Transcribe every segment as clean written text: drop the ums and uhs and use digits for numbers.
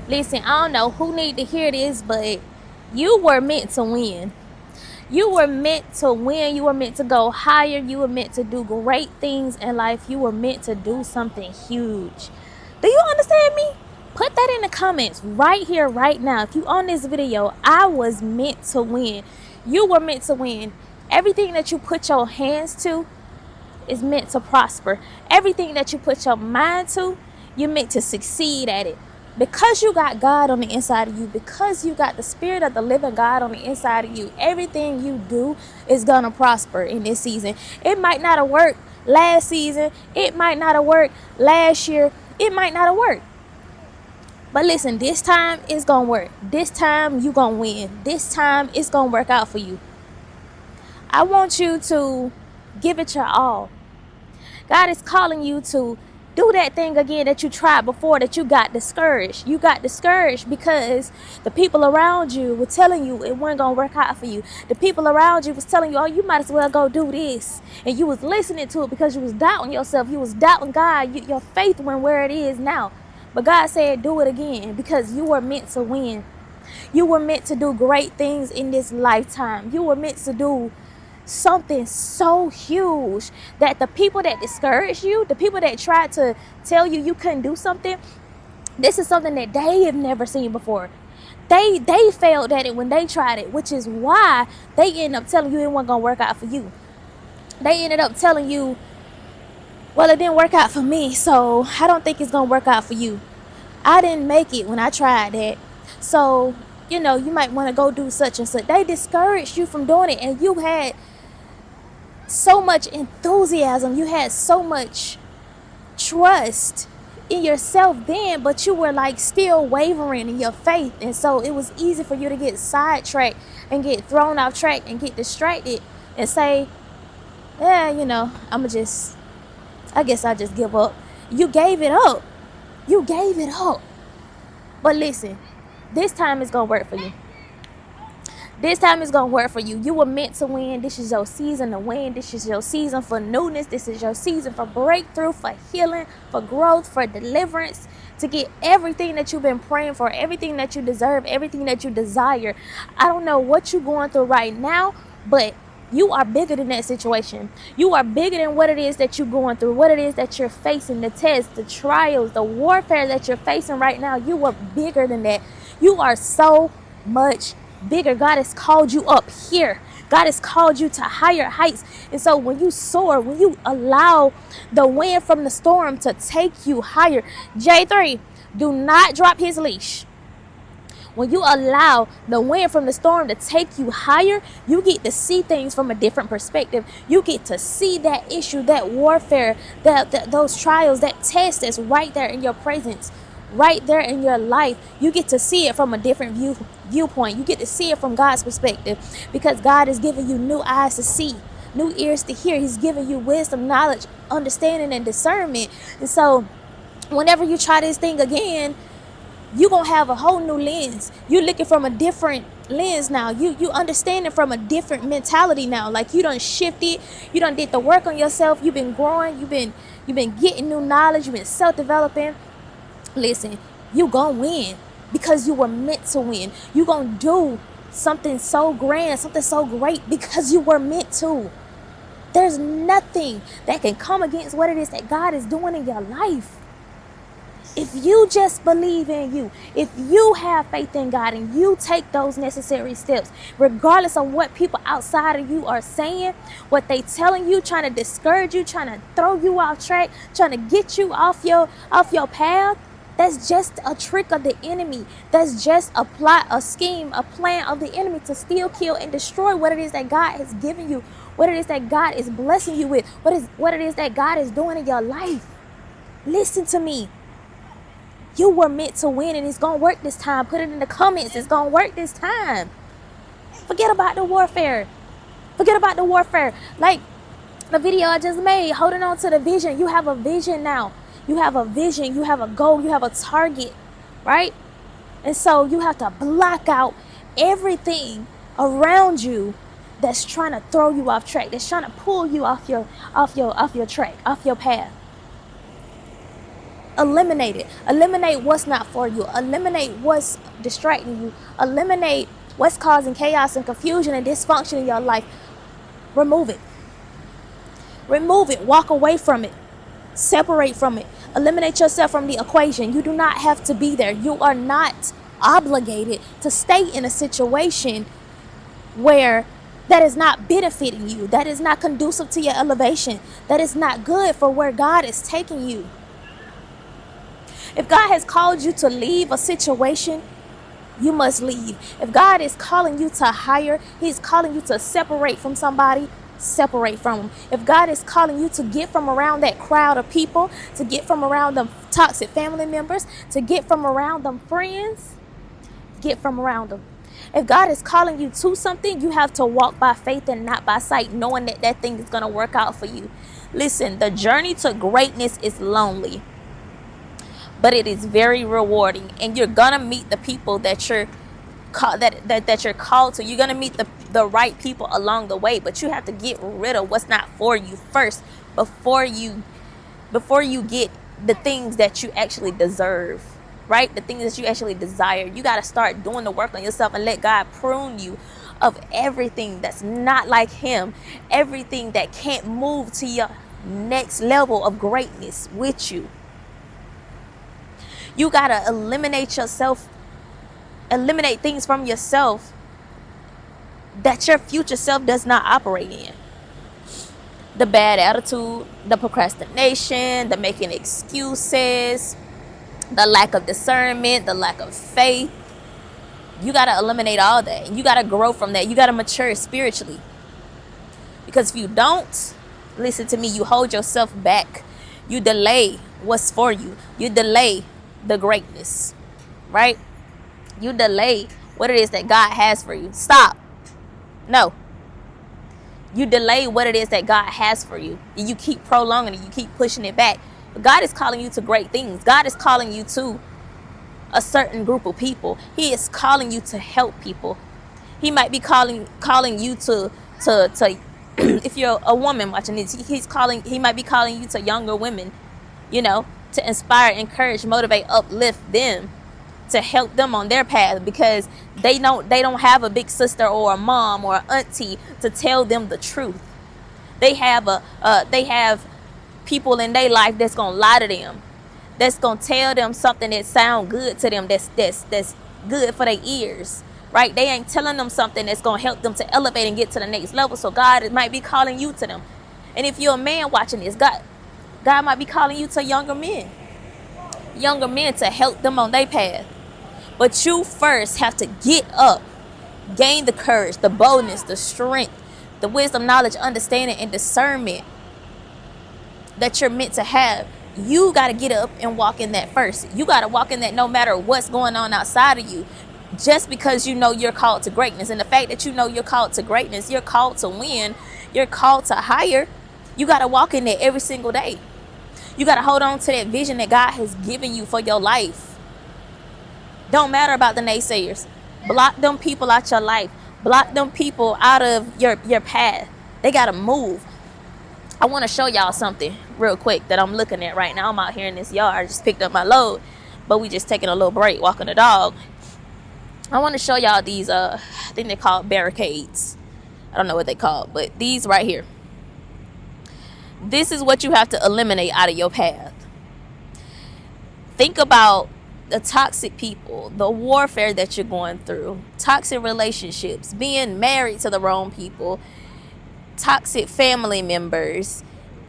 Listen, I don't know who need to hear this, but you were meant to win. You were meant to win. You were meant to go higher. You were meant to do great things in life. You were meant to do something huge. Do you understand me? Put that in the comments right here, right now. If you on this video, I was meant to win. You were meant to win. Everything that you put your hands to is meant to prosper. Everything that you put your mind to, you're meant to succeed at it. Because you got God on the inside of you, because you got the spirit of the living God on the inside of you, everything you do is gonna prosper in this season. It might not have worked last season. It might not have worked last year. It might not have worked. But listen, this time it's gonna work. This time you gonna win. This time it's gonna work out for you. I want you to give it your all. God is calling you to do that thing again that you tried before, that you got discouraged. You got discouraged because the people around you were telling you it wasn't going to work out for you. The people around you was telling you, oh, you might as well go do this. And you was listening to it because you was doubting yourself. You was doubting God. Your faith went where it is now. But God said, do it again, because you were meant to win. You were meant to do great things in this lifetime. You were meant to do something so huge that the people that discouraged you, the people that tried to tell you you couldn't do something, this is something that they have never seen before. They failed at it when they tried it, which is why they ended up telling you it wasn't gonna work out for you. They ended up telling you, well, it didn't work out for me, so I don't think it's gonna work out for you. I didn't make it when I tried that, so you might want to go do such and such. They discouraged you from doing it, and you had so much enthusiasm, you had so much trust in yourself then, but you were like still wavering in your faith, and so it was easy for you to get sidetracked and get thrown off track and get distracted and say, yeah, I guess I'll just give up. You gave it up. But listen, this time it's gonna work for you. This time is going to work for you. You were meant to win. This is your season to win. This is your season for newness. This is your season for breakthrough, for healing, for growth, for deliverance, to get everything that you've been praying for, everything that you deserve, everything that you desire. I don't know what you're going through right now, but you are bigger than that situation. You are bigger than what it is that you're going through, what it is that you're facing, the tests, the trials, the warfare that you're facing right now. You are bigger than that. You are so much bigger. God has called you up here. God has called you to higher heights. And so when you soar, when you allow the wind from the storm to take you higher, J3, do not drop his leash. When you allow the wind from the storm to take you higher, you get to see things from a different perspective. You get to see that issue, that warfare, those trials, that test that's right there in your presence, right there in your life. You get to see it from a different viewpoint. You get to see it from God's perspective, because God is giving you new eyes to see, new ears to hear. He's giving you wisdom, knowledge, understanding, and discernment. And so whenever you try this thing again, you're going to have a whole new lens. You're looking from a different lens now. You understand it from a different mentality now. Like you done shifted. You done did the work on yourself. You've been growing. You've been getting new knowledge. You've been self-developing. Listen, you gonna win because you were meant to win. You gonna do something so grand, something so great because you were meant to. There's nothing that can come against what it is that God is doing in your life. If you just believe in you, if you have faith in God and you take those necessary steps, regardless of what people outside of you are saying, what they telling you, trying to discourage you, trying to throw you off track, trying to get you off your path, that's just a trick of the enemy. That's just a plot, a scheme, a plan of the enemy to steal, kill, and destroy what it is that God has given you, what it is that God is blessing you with, what it is that God is doing in your life. Listen to me. You were meant to win, and it's going to work this time. Put it in the comments. It's going to work this time. Forget about the warfare. Like the video I just made, holding on to the vision. You have a vision now. You have a vision. You have a goal. You have a target, right? And so you have to block out everything around you that's trying to throw you off track, that's trying to pull you off your track, off your path. Eliminate it. Eliminate what's not for you. Eliminate what's distracting you. Eliminate what's causing chaos and confusion and dysfunction in your life. Remove it. Remove it. Walk away from it. Separate from it. Eliminate yourself from the equation. You do not have to be there. You are not obligated to stay in a situation where that is not benefiting you, that is not conducive to your elevation, that is not good for where God is taking you. If God has called you to leave a situation, you must leave. If God is calling you to hire, He's calling you to separate from somebody, separate from them. If God is calling you to get from around that crowd of people, to get from around them toxic family members, to get from around them friends, get from around them. If God is calling you to something, you have to walk by faith and not by sight, knowing that that thing is going to work out for you. Listen, the journey to greatness is lonely, but it is very rewarding, and you're going to meet the people that you're that you're called to. You're going to meet the right people along the way, but you have to get rid of what's not for you first before you get the things that you actually deserve. Right? The things that you actually desire. You got to start doing the work on yourself and let God prune you of everything that's not like Him. Everything that can't move to your next level of greatness with you. You got to eliminate yourself. Eliminate things from yourself that your future self does not operate in. The bad attitude, the procrastination, the making excuses, the lack of discernment, the lack of faith. You got to eliminate all that. You got to grow from that. You got to mature spiritually. Because if you don't, listen to me, you hold yourself back. You delay what's for you. You delay the greatness. Right? You delay what it is that God has for you. Stop. No. You delay what it is that God has for you. And you keep prolonging it. You keep pushing it back. God is calling you to great things. God is calling you to a certain group of people. He is calling you to help people. He might be calling you to if you're a woman watching this, he might be calling you to younger women, to inspire, encourage, motivate, uplift them, to help them on their path, because they don't have a big sister or a mom or an auntie to tell them the truth. They have people in their life that's gonna lie to them, that's gonna tell them something that sound good to them, that's good for their ears, right? They ain't telling them something that's gonna help them to elevate and get to the next level. So God might be calling you to them. And if you're a man watching this, God might be calling you to younger men to help them on their path. But you first have to get up, gain the courage, the boldness, the strength, the wisdom, knowledge, understanding, and discernment that you're meant to have. You got to get up and walk in that first. You got to walk in that no matter what's going on outside of you. Just because you know you're called to greatness. And the fact that you know you're called to greatness, you're called to win, you're called to higher, you got to walk in there every single day. You got to hold on to that vision that God has given you for your life. Don't matter about the naysayers. Block them people out your life. Block them people out of your path. They got to move. I want to show y'all something real quick that I'm looking at right now. I'm out here in this yard. I just picked up my load, but we just taking a little break, walking the dog. I want to show y'all these, I think they're called barricades. I don't know what they call, but these right here. This is what you have to eliminate out of your path. Think about the toxic people, the warfare that you're going through, toxic relationships, being married to the wrong people, toxic family members,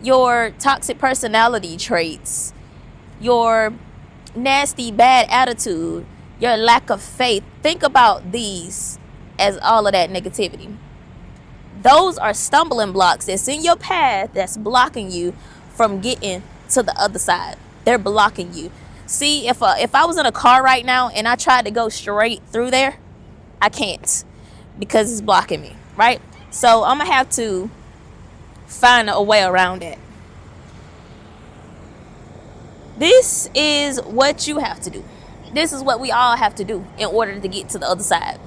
your toxic personality traits, your nasty bad attitude, your lack of faith. Think about these as all of that negativity. Those are stumbling blocks that's in your path that's blocking you from getting to the other side. They're blocking you. See, if I was in a car right now and I tried to go straight through there, I can't, because it's blocking me, right? So I'm going to have to find a way around it. This is what you have to do. This is what we all have to do in order to get to the other side.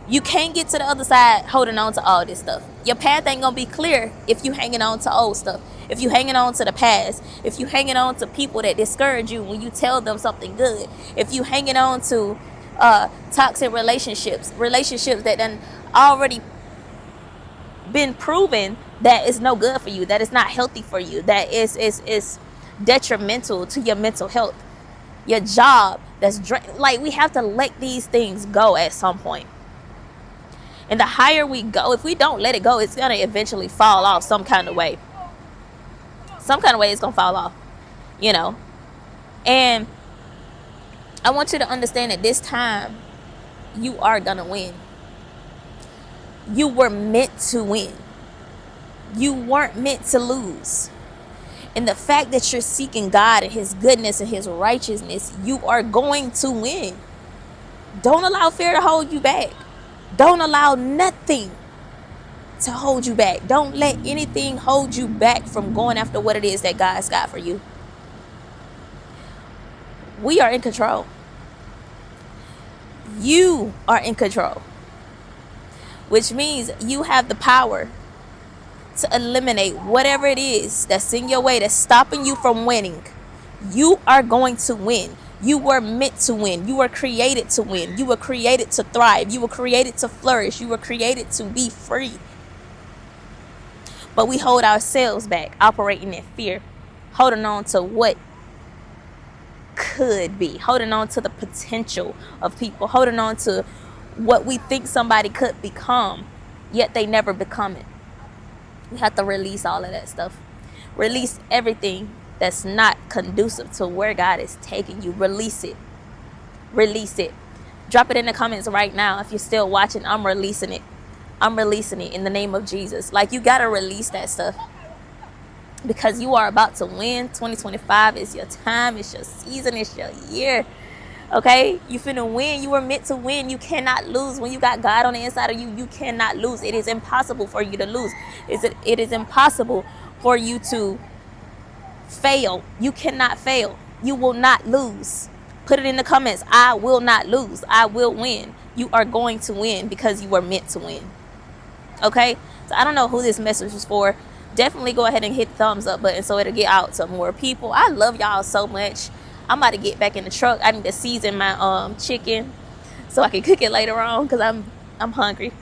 You can't get to the other side holding on to all this stuff. Your path ain't gonna be clear if you hanging on to old stuff. If you hanging on to the past. If you hanging on to people that discourage you when you tell them something good. If you hanging on to toxic relationships that done already been proven that it's no good for you, that it's not healthy for you, that is detrimental to your mental health, your job, like, we have to let these things go at some point. And the higher we go, if we don't let it go, it's gonna eventually fall off some kind of way. Some kind of way it's gonna fall off, you know. And I want you to understand that this time you are gonna win. You were meant to win. You weren't meant to lose. And the fact that you're seeking God and his goodness and his righteousness, you are going to win. Don't allow fear to hold you back. Don't allow nothing to hold you back. Don't let anything hold you back from going after what it is that God's got for you. We are in control. You are in control. Which means you have the power to eliminate whatever it is that's in your way that's stopping you from winning. You are going to win. You were meant to win. You were created to win. You were created to thrive. You were created to flourish. You were created to be free. But we hold ourselves back, operating in fear, holding on to what could be, holding on to the potential of people, holding on to what we think somebody could become, yet they never become it. We have to release all of that stuff. Release everything that's not conducive to where God is taking you. Release it. Release it. Drop it in the comments right now. If you're still watching, I'm releasing it. I'm releasing it in the name of Jesus. Like, you got to release that stuff. Because you are about to win. 2025 is your time. It's your season. It's your year. Okay? You finna win. You were meant to win. You cannot lose. When you got God on the inside of you, you cannot lose. It is impossible for you to lose. It is impossible for you to fail. You cannot fail. You will not lose. Put it in the comments. I will not lose. I will win. You are going to win because you were meant to win. Okay? So I don't know who this message was for. Definitely go ahead and hit the thumbs up button so it'll get out to more people. I love y'all so much. I'm about to get back in the truck. I need to season my chicken so I can cook it later on because I'm hungry.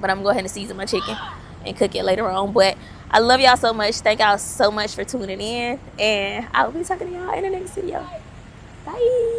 But I'm going to go ahead and season my chicken and cook it later on. But I love y'all so much. Thank y'all so much for tuning in. And I will be talking to y'all in the next video. Bye.